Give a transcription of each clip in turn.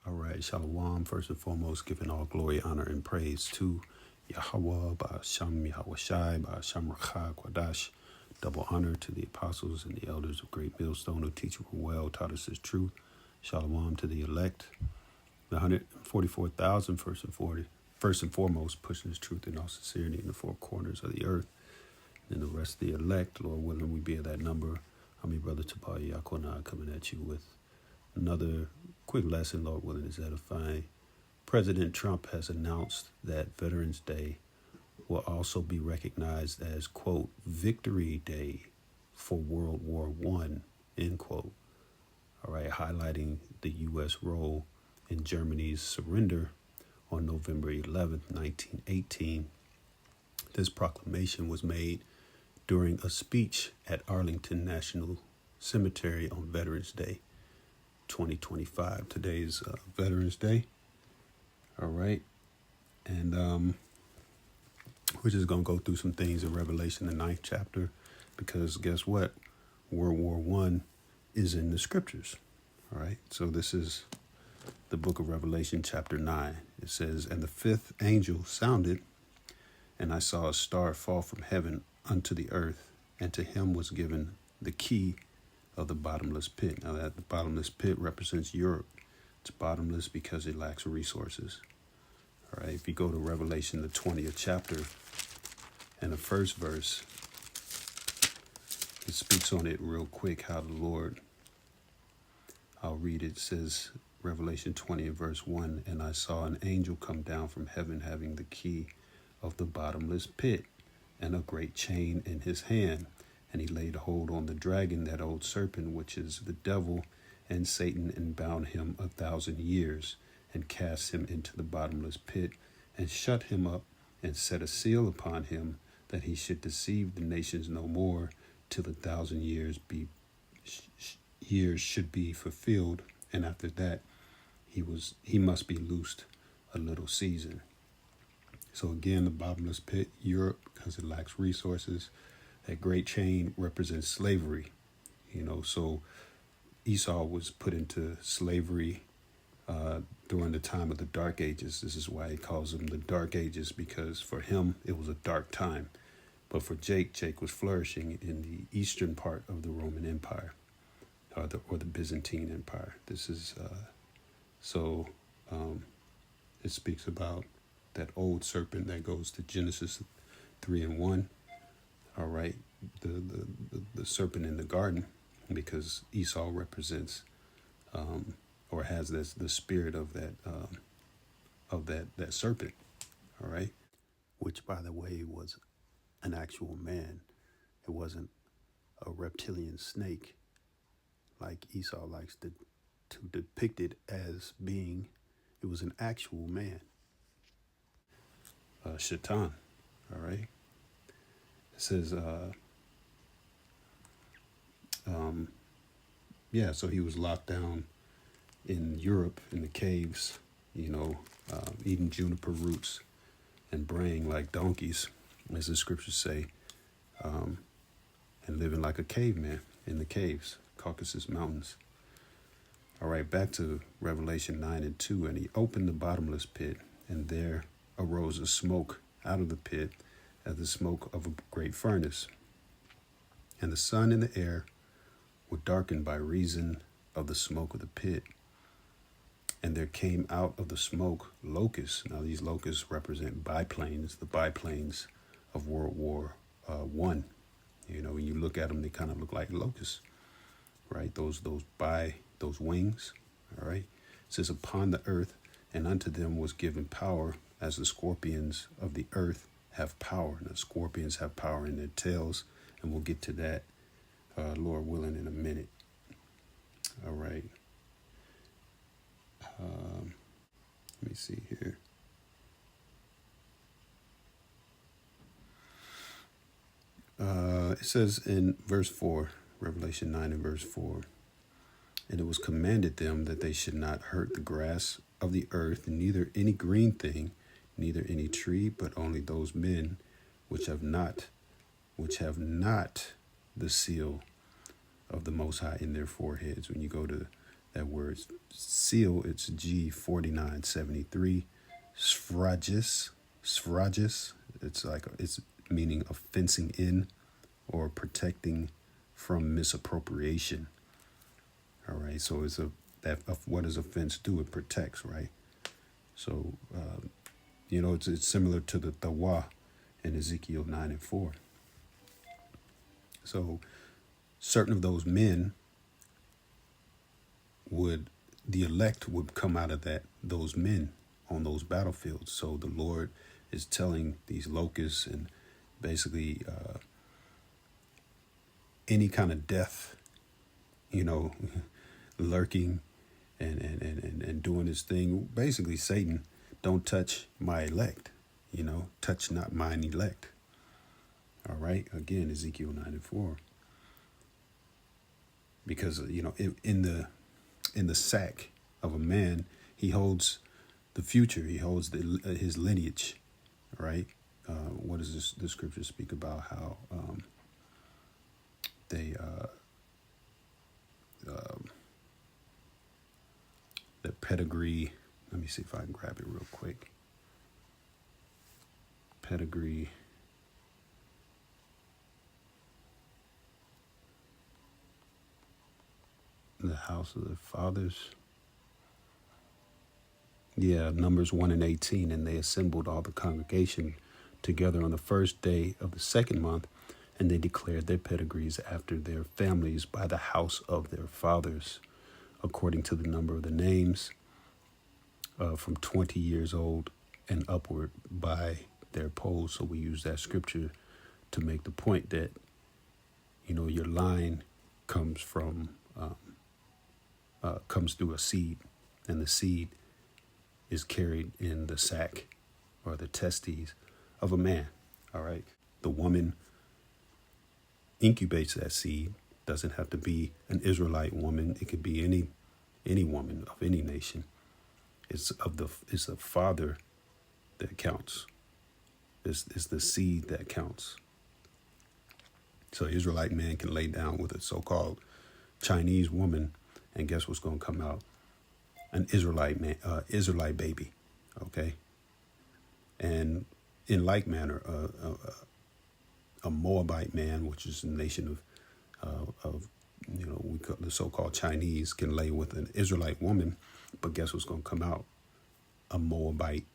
All right, Shalom. First and foremost, giving all glory, honor, and praise to Yahweh, Ba'asham Yahweh Shai, Ba'asham Rakha Kwadash. Double honor to the apostles and the elders of Great Millstone who teach well, taught us his truth. Shalom to the elect, the 144,000, first and foremost, pushing his truth in all sincerity in the four corners of the earth. And the rest of the elect, Lord willing, we be of that number. I'm your brother Tabari Yakona coming at you with another quick lesson, Lord willing, is edifying. President Trump has announced that Veterans Day will also be recognized as, quote, Victory Day for World War I, end quote. All right, highlighting the U.S. role in Germany's surrender on November 11th, 1918. This proclamation was made during a speech at Arlington National Cemetery on Veterans Day 2025. Today's Veterans Day. All right. And we're just going to go through some things in Revelation, the 9th chapter, because guess what? World War I is in the scriptures. All right. So this is the book of Revelation, chapter 9. It says, "And the fifth angel sounded, and I saw a star fall from heaven unto the earth, and to him was given the key of the bottomless pit." Now that the bottomless pit represents Europe. It's bottomless because it lacks resources. All right, if you go to Revelation, the 20th chapter, and the first verse, it speaks on it real quick, how the Lord, I'll read it. It says, Revelation 20 and verse 1, "And I saw an angel come down from heaven having the key of the bottomless pit and a great chain in his hand. And he laid hold on the dragon, that old serpent, which is the devil and Satan, and bound him 1,000 years, and cast him into the bottomless pit, and shut him up, and set a seal upon him, that he should deceive the nations no more, till 1,000 years should be fulfilled. And after that, he must be loosed a little season." So again, the bottomless pit, Europe, because it lacks resources. That great chain represents slavery. So Esau was put into slavery during the time of the Dark Ages. This is why he calls them the Dark Ages, because for him, it was a dark time. But for Jake was flourishing in the eastern part of the Roman Empire, or the Byzantine Empire. This is, it speaks about that old serpent that goes to Genesis 3 and 1. All right, the serpent in the garden, because Esau represents or has the spirit of that serpent. All right, which, by the way, was an actual man. It wasn't a reptilian snake like Esau likes to depict it as being. It was an actual man. Shaitan. All right. It says, so he was locked down in Europe in the caves, eating juniper roots and braying like donkeys, as the scriptures say, and living like a caveman in the caves, Caucasus Mountains. All right, back to Revelation 9 and 2. "And he opened the bottomless pit, and there arose a smoke out of the pit, as the smoke of a great furnace. And the sun and the air were darkened by reason of the smoke of the pit. And there came out of the smoke locusts." Now these locusts represent biplanes, the biplanes of World War I. When you look at them, they kind of look like locusts, right? Those wings, all right? It says, "Upon the earth, and unto them was given power, as the scorpions of the earth have power." Now, scorpions have power in their tails, and we'll get to that, Lord willing, in a minute. All right. Let me see here. It says in verse 4, Revelation 9 and verse 4, "And it was commanded them that they should not hurt the grass of the earth, neither any green thing, neither any tree, but only those men which have not the seal of the Most High in their foreheads." When you go to That word seal, it's G4973. Sfragis. It's meaning of fencing in or protecting from misappropriation. All right, so what does a fence do? It protects, right? So it's similar to the tawa in Ezekiel 9:4. So certain of those men the elect would come out of those men on those battlefields. So the Lord is telling these locusts and basically any kind of death, lurking and doing his thing. Basically, Satan, don't touch my elect, touch not mine elect. All right. Again, Ezekiel 9:4. Because, in the sack of a man, he holds the future. He holds his lineage, right? What does the scripture speak about? How they the pedigree. Let me see if I can grab it real quick. Pedigree. The house of their fathers. Yeah, Numbers 1:18. And they assembled all the congregation together on the first day of the second month, and they declared their pedigrees after their families by the house of their fathers, according to the number of the names, from 20 years old and upward by their polls. So we use that scripture to make the point that, your line comes from, comes through a seed, and the seed is carried in the sac or the testes of a man. All right. The woman incubates that seed. Doesn't have to be an Israelite woman. It could be any woman of any nation. It's the father that counts. It's the seed that counts. So Israelite man can lay down with a so-called Chinese woman, and guess what's going to come out? An Israelite man, Israelite baby, okay? And in like manner, a Moabite man, which is a nation of we call the so-called Chinese, can lay with an Israelite woman, but guess what's going to come out? A Moabite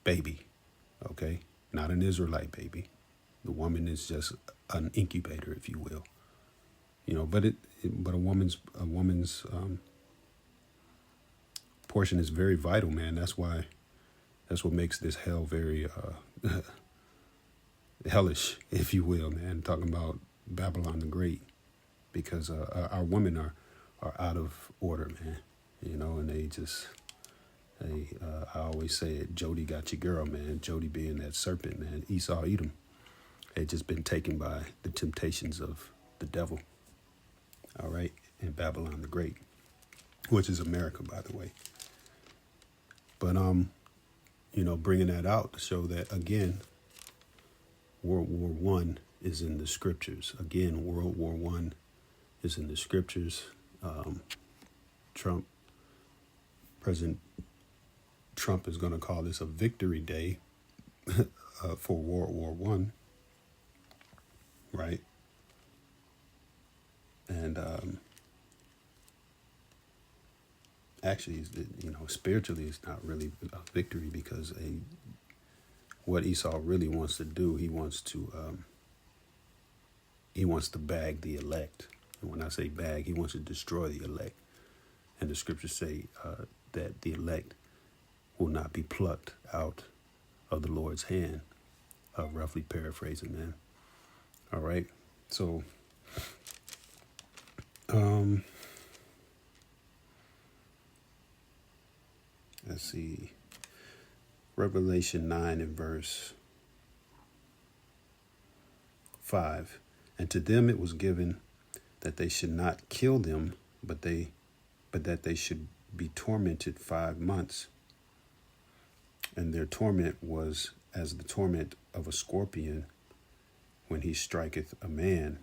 baby, okay? Not an Israelite baby. The woman is just an incubator, if you will. But a woman's portion is very vital, man. That's what makes this hell very hellish, if you will, man. Talking about Babylon the Great, because our women are out of order, man. And I always say it. Jody got your girl, man. Jody being that serpent, man. Esau, Edom. Had just been taken by the temptations of the devil. All right, and Babylon the Great, which is America, by the way. But bringing that out to show that again, World War I is in the scriptures. Again, World War I is in the scriptures. President Trump is going to call this a victory day for World War I, right? And actually, spiritually, it's not really a victory, because what Esau really wants to do, he wants to bag the elect. And when I say bag, he wants to destroy the elect. And the scriptures say that the elect will not be plucked out of the Lord's hand. Roughly paraphrasing, man. All right. So, let's see. Revelation 9 and verse 5. And to them it was given that they should not kill them, but that they should be tormented 5 months. And their torment was as the torment of a scorpion when he striketh a man.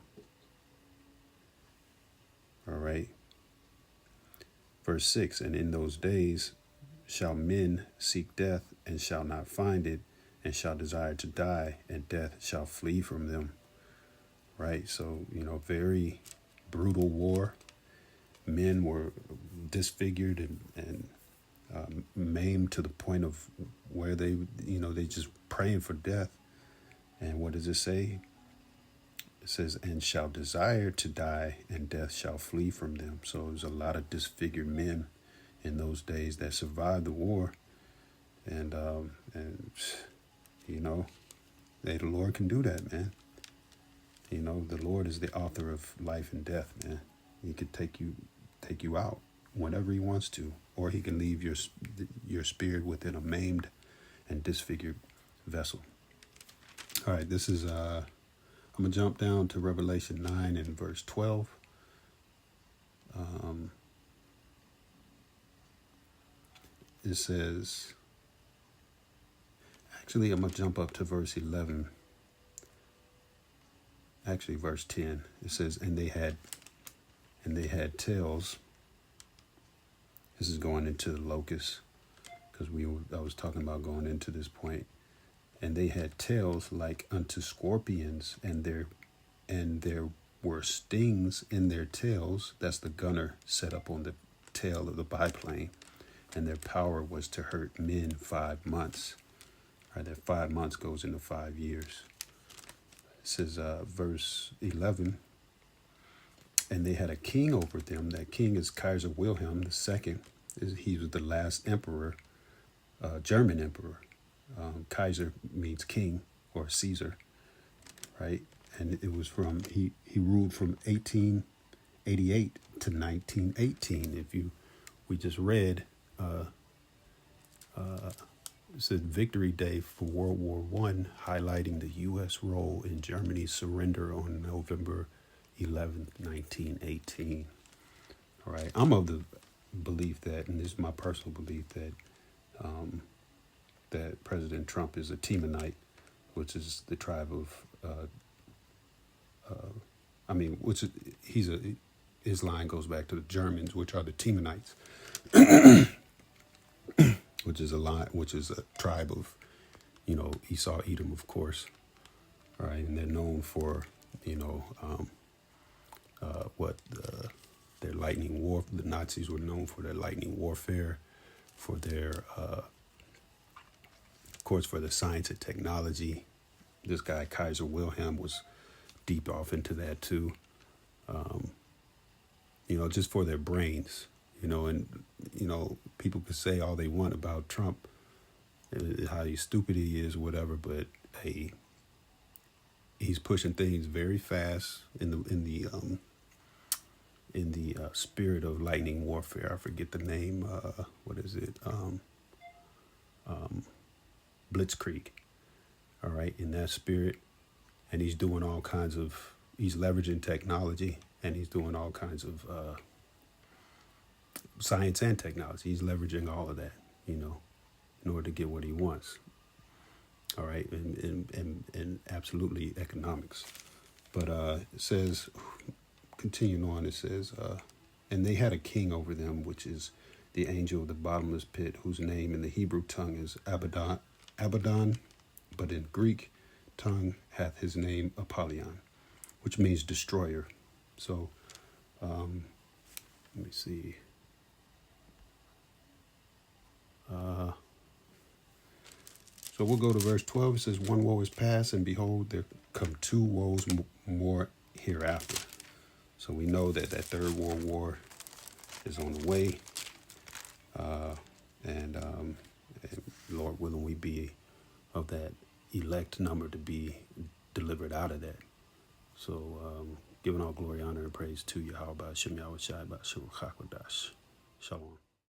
All right. Verse 6, and in those days shall men seek death and shall not find it, and shall desire to die, and death shall flee from them. Right? So, very brutal war. Men were disfigured and maimed to the point of where they just praying for death. And what does it say? It says, and shall desire to die, and death shall flee from them. So there's a lot of disfigured men in those days that survived the war. And the Lord can do that, man. The Lord is the author of life and death, man. He could take you out whenever he wants to, or he can leave your spirit within a maimed and disfigured vessel. All right, this is I'm going to jump down to Revelation 9 and verse 12. It says, actually, I'm going to jump up to verse 11. Actually, verse 10. It says, and they had tails. This is going into the locusts, because I was talking about going into this point. And they had tails like unto scorpions, and there were stings in their tails. That's the gunner set up on the tail of the biplane. And their power was to hurt men 5 months. Right, that 5 months goes into 5 years. It says, verse 11, and they had a king over them. That king is Kaiser Wilhelm II. He was the last emperor, German emperor. Kaiser means king or Caesar, right? And it was he ruled from 1888 to 1918. We just read, it said Victory Day for World War I, highlighting the U.S. role in Germany's surrender on November 11th, 1918. All right, I'm of the belief that, and this is my personal belief, that that President Trump is a Teemanite, which is the tribe of, his line goes back to the Germans, which are the Teemanites, which is a tribe of, Esau, Edom, of course. All right, and they're known for, their lightning war. The Nazis were known for their lightning warfare, for their, of course, for the science and technology. This guy, Kaiser Wilhelm, was deep off into that too. Just for their brains, and, people could say all they want about Trump, how stupid he is, whatever, but hey, he's pushing things very fast in the spirit of lightning warfare. I forget the name. What is it? Blitzkrieg. All right, in that spirit, and he's doing all kinds of. He's leveraging technology, and he's doing all kinds of science and technology. He's leveraging all of that, in order to get what he wants. All right, and absolutely economics. But it says, continuing on, it says, and they had a king over them, which is the angel of the bottomless pit, whose name in the Hebrew tongue is Abaddon, but in Greek tongue hath his name Apollyon, which means destroyer. So, let me see. So we'll go to verse 12. It says, one woe is past, and behold, there come 2 woes more hereafter. So we know that third world war is on the way. And Lord willing, we be of that elect number to be delivered out of that. So giving all glory, honor, and praise to Yahweh, Shem Yahweh Shai, Shem Ruach HaKodesh. Shalom.